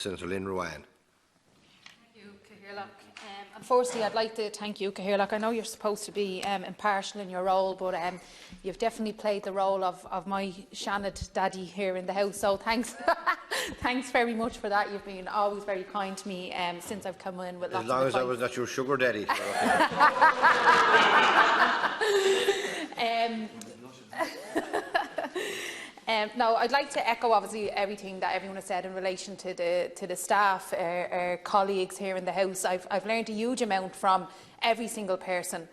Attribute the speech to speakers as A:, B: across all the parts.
A: Senator Lynn Ruane.
B: And firstly, I'd like to thank you, Cathaoirleach. I know you're supposed to be impartial in your role, but you've definitely played the role of my Seanad daddy here in the House, so thanks thanks very much for that. You've been always very kind to me since I've come in with lots of advice.
A: As long as I was not your sugar daddy.
B: No, I'd like to echo obviously everything that everyone has said in relation to the staff, our colleagues here in the House. I've learned a huge amount from every single person,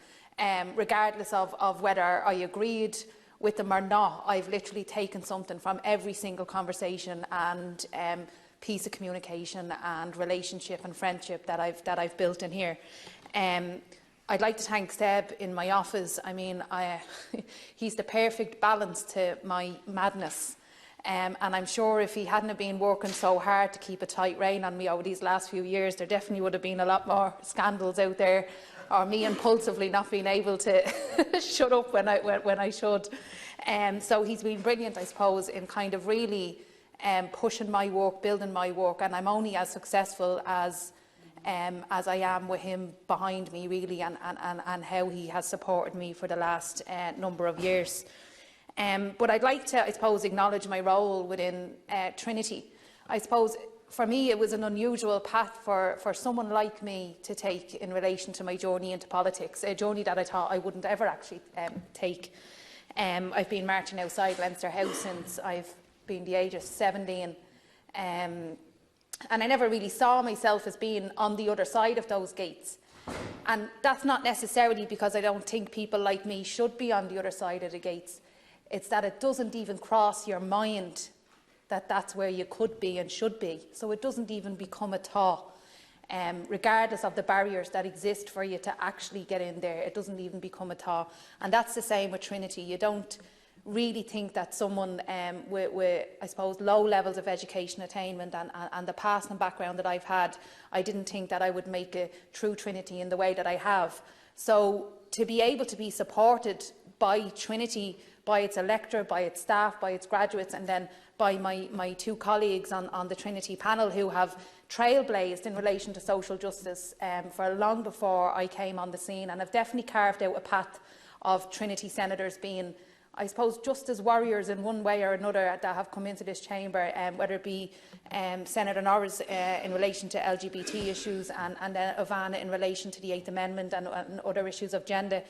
B: regardless of whether I agreed with them or not. I've literally taken something from every single conversation and piece of communication and relationship and friendship that I've built in here. I'd like to thank Seb in my office. I mean, he's the perfect balance to my madness. And I'm sure if he hadn't been working so hard to keep a tight rein on me over these last few years, there definitely would have been a lot more scandals out there, or me impulsively not being able to shut up when I should. So he's been brilliant, I suppose, in kind of really pushing my work, building my work, and I'm only as successful as I am with him behind me, really, and how he has supported me for the last number of years. But I'd like to, I suppose, acknowledge my role within Trinity. I suppose for me it was an unusual path for someone like me to take in relation to my journey into politics, a journey that I thought I wouldn't ever actually take. I've been marching outside Leinster House since I've been the age of 17. And I never really saw myself as being on the other side of those gates. And that's not necessarily because I don't think people like me should be on the other side of the gates. It's that it doesn't even cross your mind that that's where you could be and should be. So it doesn't even become a thought, regardless of the barriers that exist for you to actually get in there. It doesn't even become a thought. And that's the same with Trinity. You don't really think that someone with, I suppose, low levels of education attainment and the past and background that I've had, I didn't think that I would make a true Trinity in the way that I have. So to be able to be supported by Trinity, by its electorate, by its staff, by its graduates, and then by my two colleagues on the Trinity panel who have trailblazed in relation to social justice for long before I came on the scene, and have definitely carved out a path of Trinity senators being, I suppose, justice warriors in one way or another that have come into this chamber, whether it be Senator Norris in relation to LGBT issues, and then Ivana in relation to the 8th Amendment and other issues of gender.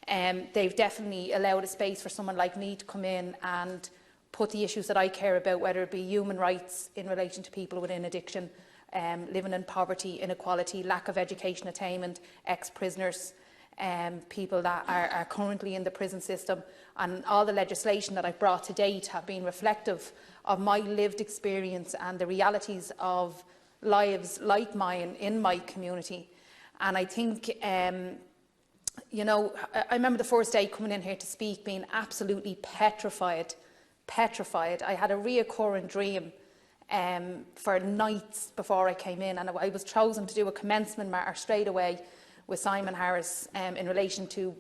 B: They've definitely allowed a space for someone like me to come in and put the issues that I care about, whether it be human rights in relation to people within addiction, living in poverty, inequality, lack of education attainment, ex-prisoners, people that are currently in the prison system, and all the legislation that I've brought to date have been reflective of my lived experience and the realities of lives like mine in my community. And I think, you know, I remember the first day coming in here to speak being absolutely petrified. I had a reoccurring dream for nights before I came in, and I was chosen to do a commencement matter straight away with Simon Harris in relation to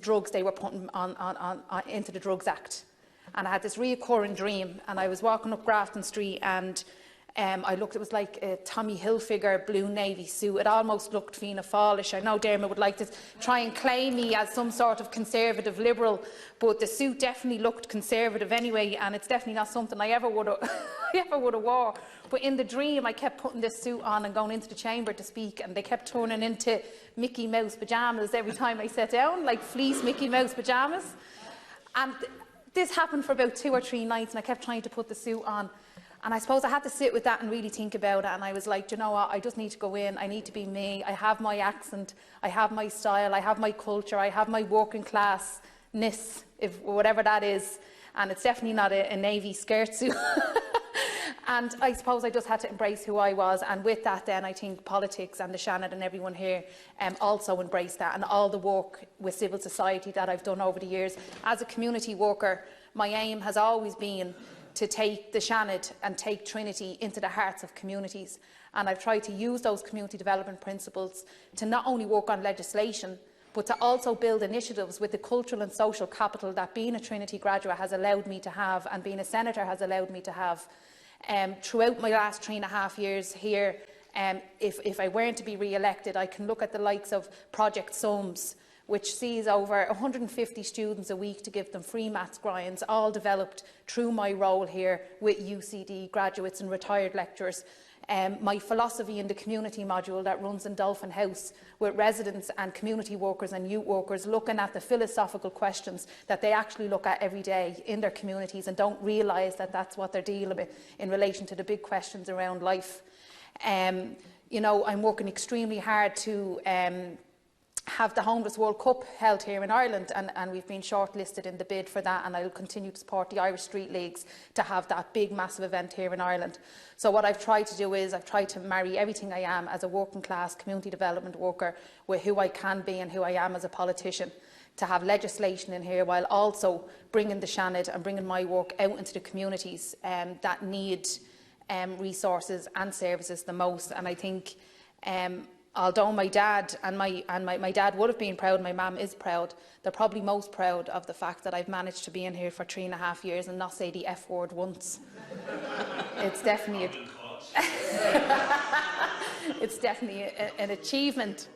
B: drugs they were putting on into the Drugs Act. And I had this reoccurring dream, and I was walking up Grafton Street, and I looked, it was like a Tommy Hilfiger blue navy suit. It almost looked Fianna Fáilish. I know Dermot would like to try and claim me as some sort of conservative liberal, but the suit definitely looked conservative anyway, and it's definitely not something I ever would have wore. But in the dream, I kept putting this suit on and going into the chamber to speak, and they kept turning into Mickey Mouse pyjamas every time I sat down, like fleece Mickey Mouse pyjamas. And this happened for about 2 or 3 nights, and I kept trying to put the suit on. And I suppose I had to sit with that and really think about it. And I was like, you know what, I just need to go in. I need to be me. I have my accent. I have my style. I have my culture. I have my working classness, if whatever that is. And it's definitely not a navy skirt suit. And I suppose I just had to embrace who I was. And with that, then I think politics and the Seanad and everyone here also embraced that. And all the work with civil society that I've done over the years. As a community worker, my aim has always been to take the Seanad and take Trinity into the hearts of communities. And I've tried to use those community development principles to not only work on legislation, but to also build initiatives with the cultural and social capital that being a Trinity graduate has allowed me to have, and being a senator has allowed me to have, Throughout my last 3.5 years here, if I weren't to be re-elected, I can look at the likes of Project SUMS, which sees over 150 students a week to give them free maths grinds, all developed through my role here with UCD graduates and retired lecturers. My philosophy in the community module that runs in Dolphin House with residents and community workers and youth workers looking at the philosophical questions that they actually look at every day in their communities and don't realise that that's what they're dealing with in relation to the big questions around life. You know, I'm working extremely hard to have the Homeless World Cup held here in Ireland, and we've been shortlisted in the bid for that, and I'll continue to support the Irish Street Leagues to have that big massive event here in Ireland. So what I've tried to do is I've tried to marry everything I am as a working class community development worker with who I can be and who I am as a politician, to have legislation in here while also bringing the Seanad and bringing my work out into the communities that need resources and services the most. And I think although my dad and my dad would have been proud, my mum is proud, they're probably most proud of the fact that I've managed to be in here for 3.5 years and not say the F word once. It's definitely it's definitely an achievement.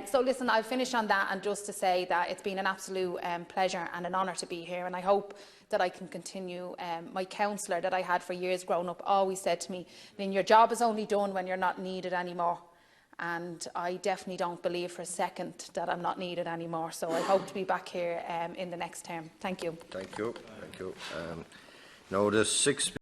B: So listen, I'll finish on that, and just to say that it's been an absolute pleasure and an honour to be here, and I hope that I can continue. My counsellor that I had for years growing up always said to me, Lynn, your job is only done when you're not needed anymore. And I definitely don't believe for a second that I'm not needed anymore. So I hope to be back here in the next term. Thank you.
A: Thank you. Thank you. Now the 6